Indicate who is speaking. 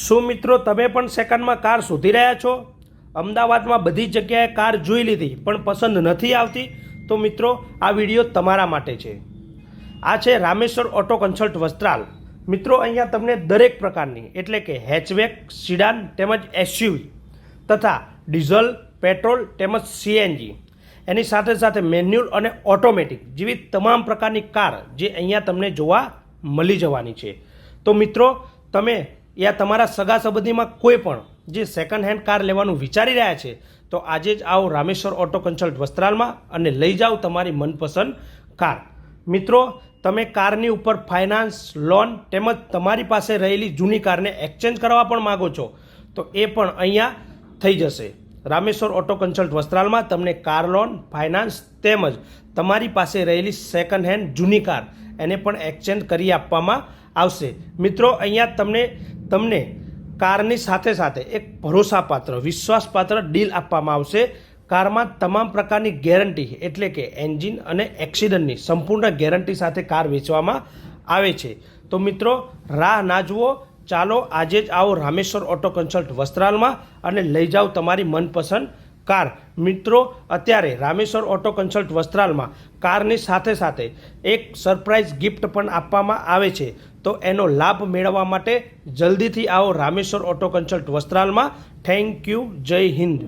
Speaker 1: શું મિત્રો તમે પણ સેકન્ડમાં કાર શોધી રહ્યા છો? અમદાવાદમાં બધી જગ્યાએ કાર જોઈ લીધી પણ પસંદ નથી આવતી? તો મિત્રો આ વિડીયો તમારા માટે છે. આ છે રામેશ્વર ઓટો કન્સલ્ટ વસ્ત્રાલ. મિત્રો અહીંયા તમને દરેક પ્રકારની એટલે કે હેચબેક, સિડાન તેમજ એસયુવી તથા ડીઝલ, પેટ્રોલ તેમજ સીએનજી એની સાથે સાથે મેન્યુઅલ અને ઓટોમેટિક જેવી તમામ પ્રકારની કાર જે અહીંયા તમને જોવા મળી જવાની છે. તો મિત્રો તમે યા તમારા સગા સંબંધીમાં કોઈ પણ જે સેકન્ડ હેન્ડ કાર લેવાનું વિચારી રહ્યા છે તો આજે જ આવો રામેશ્વર ઓટો કન્સલ્ટ વસ્ત્રાલમાં અને લઈ જાઓ તમારી મનપસંદ કાર. મિત્રો તમે કારની ઉપર ફાઇનાન્સ, લોન તેમજ તમારી પાસે રહેલી જૂની કારને એક્સચેન્જ કરવા પણ માગો છો તો એ પણ અહીંયા થઈ જશે. રામેશ્વર ઓટો કન્સલ્ટ વસ્ત્રાલમાં તમને કાર લોન, ફાઇનાન્સ તેમજ તમારી પાસે રહેલી સેકન્ડ હેન્ડ જૂની કાર એને પણ એક્સચેન્જ કરી આપવામાં આવશે. મિત્રો અહીંયા તમને કારની સાથે સાથે એક ભરોસાપાત્ર, વિશ્વાસપાત્ર ડીલ આપવામાં આવશે. કારમાં તમામ પ્રકારની ગેરંટી એટલે કે એન્જિન અને એક્સિડન્ટની સંપૂર્ણ ગેરંટી સાથે કાર વેચવામાં આવે છે. તો મિત્રો રાહ ના જુઓ, ચાલો આજે જ આવો રામેશ્વર ઓટો કન્સલ્ટ વસ્ત્રાલમાં અને લઈ જાઓ તમારી મનપસંદ કાર. મિત્રો અત્યારે રામેશ્વર ઓટો કન્સલ્ટ વસ્ત્રાલમાં કારની સાથે સાથે એક સરપ્રાઇઝ ગિફ્ટ પણ આપવામાં આવે છે. તો એનો લાભ મેળવવા માટે જલ્દીથી આવો રામેશ્વર ઓટો કન્સલ્ટ વસ્ત્રાલમાં. Thank you. જય હિન્દ.